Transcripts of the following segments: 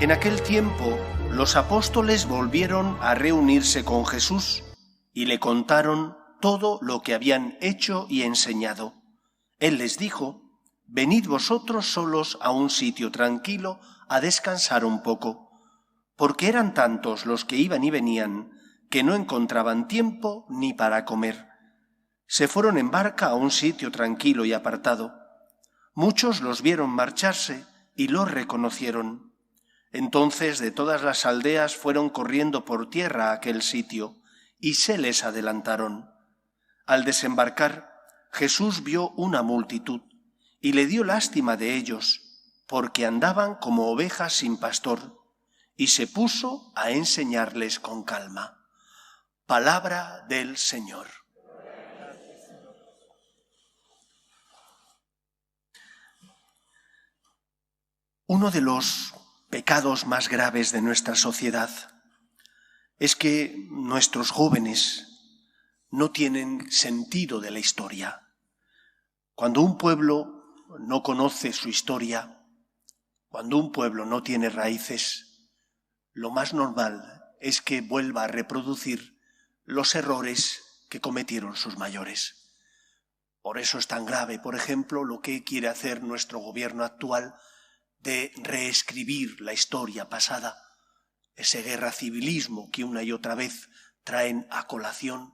En aquel tiempo, los apóstoles volvieron a reunirse con Jesús y le contaron todo lo que habían hecho y enseñado. Él les dijo: «Venid vosotros solos a un sitio tranquilo a descansar un poco», porque eran tantos los que iban y venían que no encontraban tiempo ni para comer. Se fueron en barca a un sitio tranquilo y apartado. Muchos los vieron marcharse y los reconocieron. Entonces de todas las aldeas fueron corriendo por tierra a aquel sitio y se les adelantaron. Al desembarcar, Jesús vio una multitud y le dio lástima de ellos, porque andaban como ovejas sin pastor, y se puso a enseñarles con calma. Palabra del Señor. Uno de los pecados más graves de nuestra sociedad es que nuestros jóvenes no tienen sentido de la historia. Cuando un pueblo no conoce su historia, cuando un pueblo no tiene raíces, lo más normal es que vuelva a reproducir los errores que cometieron sus mayores. Por eso es tan grave, por ejemplo, lo que quiere hacer nuestro gobierno actual de reescribir la historia pasada, ese guerra civilismo que una y otra vez traen a colación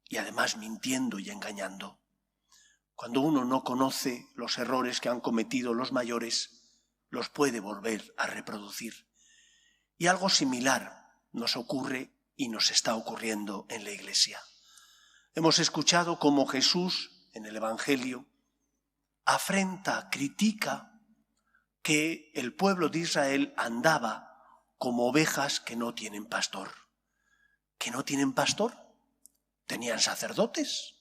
y además mintiendo y engañando. Cuando uno no conoce los errores que han cometido los mayores, los puede volver a reproducir. Y algo similar nos ocurre y nos está ocurriendo en la Iglesia. Hemos escuchado cómo Jesús, en el Evangelio, afrenta, critica que el pueblo de Israel andaba como ovejas que no tienen pastor. ¿Que no tienen pastor? Tenían sacerdotes.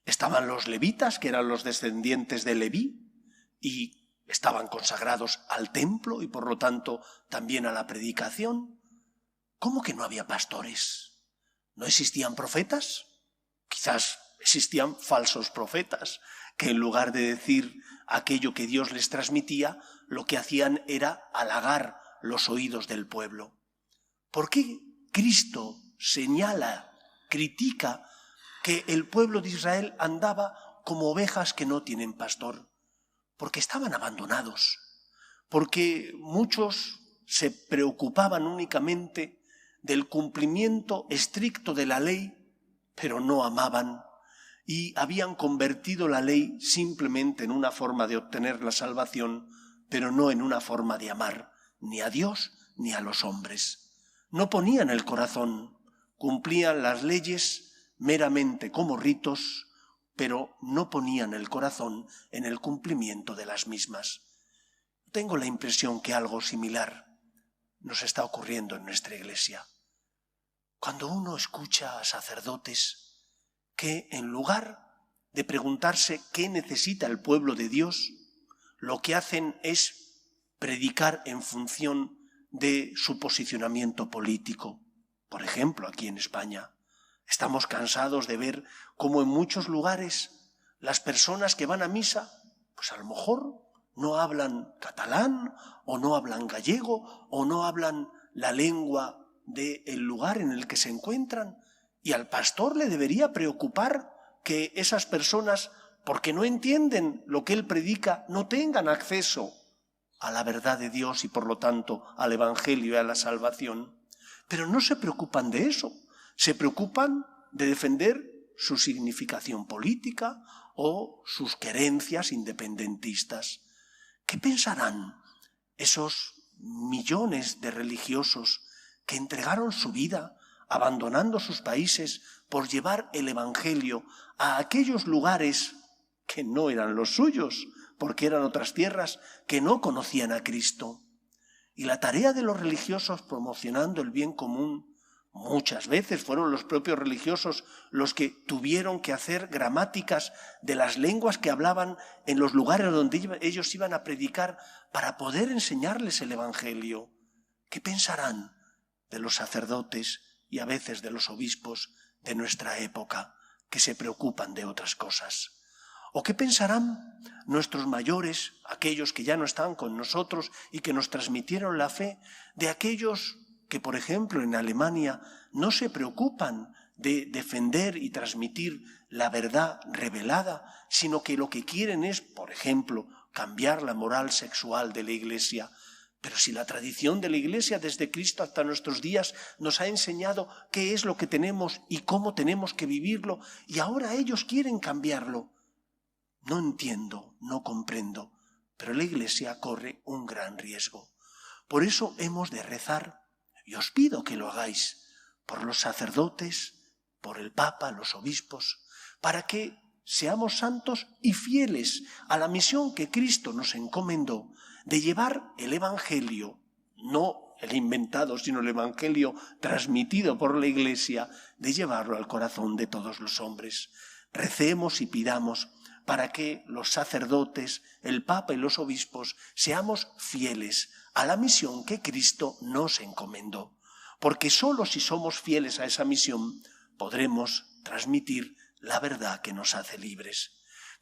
Estaban los levitas, que eran los descendientes de Leví, y estaban consagrados al templo y por lo tanto también a la predicación. ¿Cómo que no había pastores? ¿No existían profetas? Quizás existían falsos profetas, que en lugar de decir aquello que Dios les transmitía, lo que hacían era halagar los oídos del pueblo. ¿Por qué Cristo señala, critica que el pueblo de Israel andaba como ovejas que no tienen pastor? Porque estaban abandonados, porque muchos se preocupaban únicamente del cumplimiento estricto de la ley, pero no amaban, y habían convertido la ley simplemente en una forma de obtener la salvación, pero no en una forma de amar ni a Dios ni a los hombres. No ponían el corazón, cumplían las leyes meramente como ritos, pero no ponían el corazón en el cumplimiento de las mismas. Tengo la impresión que algo similar nos está ocurriendo en nuestra Iglesia. Cuando uno escucha a sacerdotes que en lugar de preguntarse qué necesita el pueblo de Dios, lo que hacen es predicar en función de su posicionamiento político. Por ejemplo, aquí en España, estamos cansados de ver cómo en muchos lugares las personas que van a misa, pues a lo mejor no hablan catalán, o no hablan gallego, o no hablan la lengua del lugar en el que se encuentran. Y al pastor le debería preocupar que esas personas, porque no entienden lo que él predica, no tengan acceso a la verdad de Dios y por lo tanto al Evangelio y a la salvación. Pero no se preocupan de eso, se preocupan de defender su significación política o sus querencias independentistas. ¿Qué pensarán esos millones de religiosos que entregaron su vida abandonando sus países por llevar el Evangelio a aquellos lugares que no eran los suyos, porque eran otras tierras que no conocían a Cristo? Y la tarea de los religiosos promocionando el bien común, muchas veces fueron los propios religiosos los que tuvieron que hacer gramáticas de las lenguas que hablaban en los lugares donde ellos iban a predicar para poder enseñarles el Evangelio. ¿Qué pensarán de los sacerdotes y a veces de los obispos de nuestra época, que se preocupan de otras cosas? ¿O qué pensarán nuestros mayores, aquellos que ya no están con nosotros y que nos transmitieron la fe, de aquellos que, por ejemplo, en Alemania no se preocupan de defender y transmitir la verdad revelada, sino que lo que quieren es, por ejemplo, cambiar la moral sexual de la Iglesia? Pero si la tradición de la Iglesia desde Cristo hasta nuestros días nos ha enseñado qué es lo que tenemos y cómo tenemos que vivirlo, y ahora ellos quieren cambiarlo. No entiendo, no comprendo, pero la Iglesia corre un gran riesgo. Por eso hemos de rezar, y os pido que lo hagáis, por los sacerdotes, por el Papa, los obispos, para que seamos santos y fieles a la misión que Cristo nos encomendó de llevar el Evangelio, no el inventado, sino el Evangelio transmitido por la Iglesia, de llevarlo al corazón de todos los hombres. Recemos y pidamos para que los sacerdotes, el Papa y los obispos seamos fieles a la misión que Cristo nos encomendó. Porque solo si somos fieles a esa misión podremos transmitir la verdad que nos hace libres.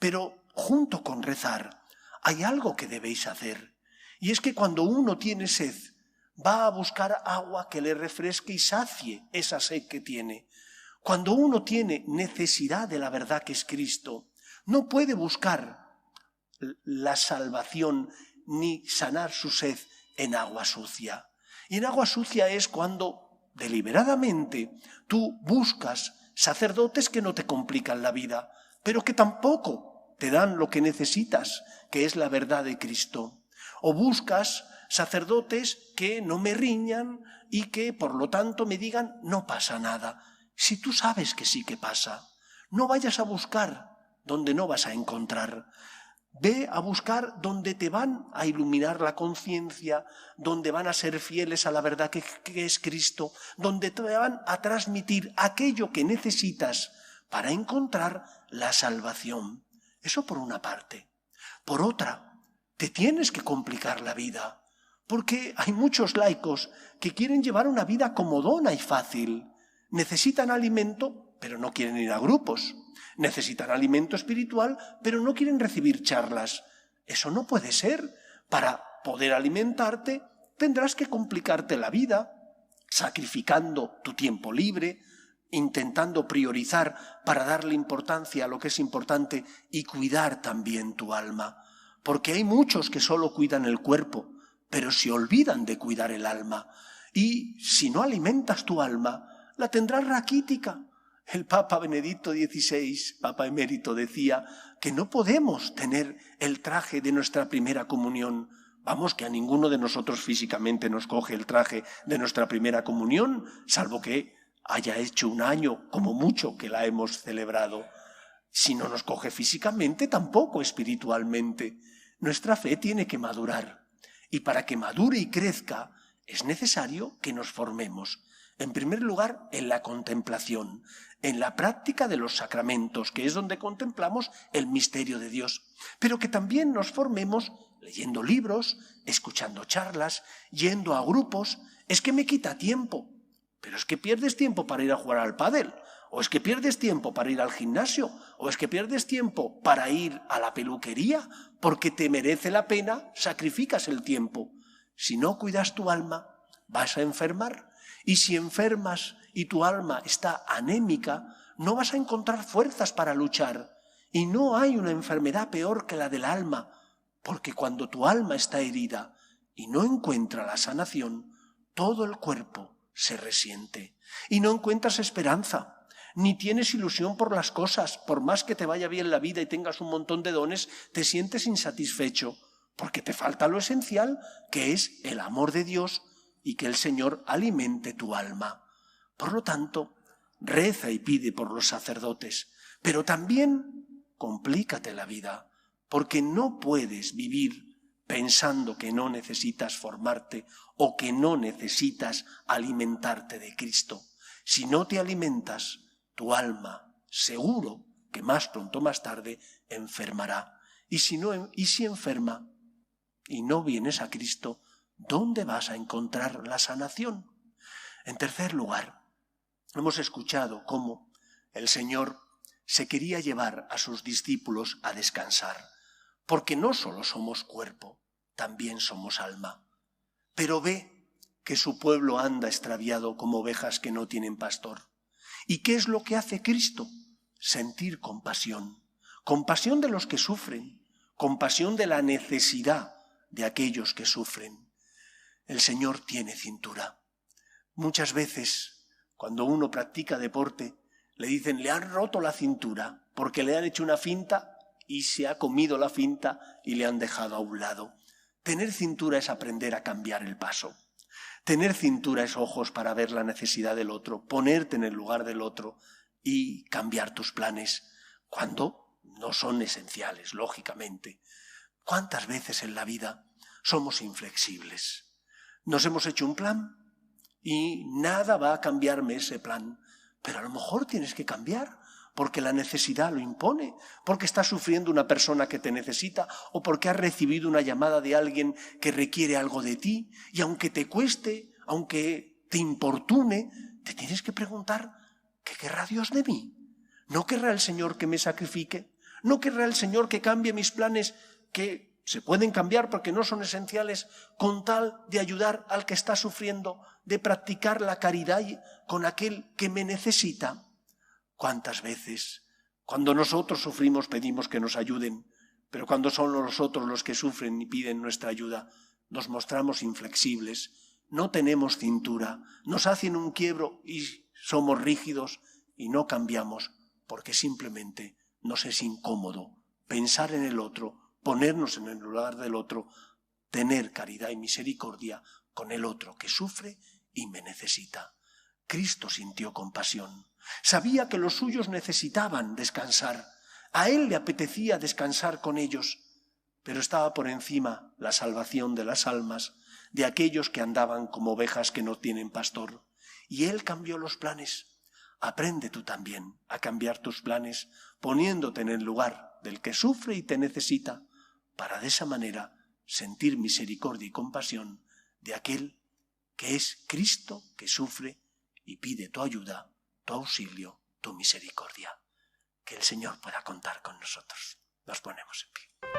Pero junto con rezar hay algo que debéis hacer, y es que cuando uno tiene sed va a buscar agua que le refresque y sacie esa sed que tiene. Cuando uno tiene necesidad de la verdad que es Cristo, no puede buscar la salvación ni sanar su sed en agua sucia. Y en agua sucia es cuando deliberadamente tú buscas sacerdotes que no te complican la vida, pero que tampoco te dan lo que necesitas, que es la verdad de Cristo. O buscas sacerdotes que no me riñan y que por lo tanto me digan no pasa nada. Si tú sabes que sí que pasa, no vayas a buscar donde no vas a encontrar. Ve a buscar donde te van a iluminar la conciencia, donde van a ser fieles a la verdad que es Cristo, donde te van a transmitir aquello que necesitas para encontrar la salvación. Eso por una parte. Por otra, te tienes que complicar la vida, porque hay muchos laicos que quieren llevar una vida comodona y fácil. Necesitan alimento, pero no quieren ir a grupos. Necesitan alimento espiritual, pero no quieren recibir charlas. Eso no puede ser. Para poder alimentarte, tendrás que complicarte la vida, sacrificando tu tiempo libre, intentando priorizar para darle importancia a lo que es importante y cuidar también tu alma. Porque hay muchos que solo cuidan el cuerpo, pero se olvidan de cuidar el alma. Y si no alimentas tu alma, la tendrás raquítica. El Papa Benedicto XVI, Papa emérito, decía que no podemos tener el traje de nuestra primera comunión. Vamos, que a ninguno de nosotros físicamente nos coge el traje de nuestra primera comunión, salvo que haya hecho un año, como mucho, que la hemos celebrado. Si no nos coge físicamente, tampoco espiritualmente. Nuestra fe tiene que madurar. Y para que madure y crezca, es necesario que nos formemos. En primer lugar, en la contemplación, en la práctica de los sacramentos, que es donde contemplamos el misterio de Dios. Pero que también nos formemos leyendo libros, escuchando charlas, yendo a grupos. Es que me quita tiempo. Pero es que pierdes tiempo para ir a jugar al pádel, o es que pierdes tiempo para ir al gimnasio, o es que pierdes tiempo para ir a la peluquería, porque te merece la pena, sacrificas el tiempo. Si no cuidas tu alma, vas a enfermar. Y si enfermas y tu alma está anémica, no vas a encontrar fuerzas para luchar. Y no hay una enfermedad peor que la del alma, porque cuando tu alma está herida y no encuentra la sanación, todo el cuerpo se resiente. Y no encuentras esperanza, ni tienes ilusión por las cosas. Por más que te vaya bien la vida y tengas un montón de dones, te sientes insatisfecho, porque te falta lo esencial, que es el amor de Dios, y que el Señor alimente tu alma. Por lo tanto, reza y pide por los sacerdotes, pero también complícate la vida, porque no puedes vivir pensando que no necesitas formarte o que no necesitas alimentarte de Cristo. Si no te alimentas, tu alma, seguro que más pronto o más tarde, enfermará. Y si enferma y no vienes a Cristo, ¿dónde vas a encontrar la sanación? En tercer lugar, hemos escuchado cómo el Señor se quería llevar a sus discípulos a descansar, porque no solo somos cuerpo, también somos alma. Pero ve que su pueblo anda extraviado como ovejas que no tienen pastor. ¿Y qué es lo que hace Cristo? Sentir compasión. Compasión de los que sufren, compasión de la necesidad de aquellos que sufren. El Señor tiene cintura. Muchas veces, cuando uno practica deporte, le dicen, le han roto la cintura porque le han hecho una finta y se ha comido la finta y le han dejado a un lado. Tener cintura es aprender a cambiar el paso. Tener cintura es ojos para ver la necesidad del otro, ponerte en el lugar del otro y cambiar tus planes cuando no son esenciales, lógicamente. ¿Cuántas veces en la vida somos inflexibles? Nos hemos hecho un plan y nada va a cambiarme ese plan, pero a lo mejor tienes que cambiar porque la necesidad lo impone, porque está sufriendo una persona que te necesita o porque has recibido una llamada de alguien que requiere algo de ti y aunque te cueste, aunque te importune, te tienes que preguntar, ¿qué querrá Dios de mí? ¿No querrá el Señor que me sacrifique? ¿No querrá el Señor que cambie mis planes que se pueden cambiar porque no son esenciales con tal de ayudar al que está sufriendo, de practicar la caridad con aquel que me necesita? ¿Cuántas veces, cuando nosotros sufrimos, pedimos que nos ayuden, pero cuando son los otros los que sufren y piden nuestra ayuda, nos mostramos inflexibles, no tenemos cintura, nos hacen un quiebro y somos rígidos y no cambiamos porque simplemente nos es incómodo pensar en el otro, ponernos en el lugar del otro, tener caridad y misericordia con el otro que sufre y me necesita. Cristo sintió compasión. Sabía que los suyos necesitaban descansar. A él le apetecía descansar con ellos, pero estaba por encima la salvación de las almas, de aquellos que andaban como ovejas que no tienen pastor. Y él cambió los planes. Aprende tú también a cambiar tus planes, poniéndote en el lugar del que sufre y te necesita, para de esa manera sentir misericordia y compasión de aquel que es Cristo, que sufre y pide tu ayuda, tu auxilio, tu misericordia. Que el Señor pueda contar con nosotros. Nos ponemos en pie.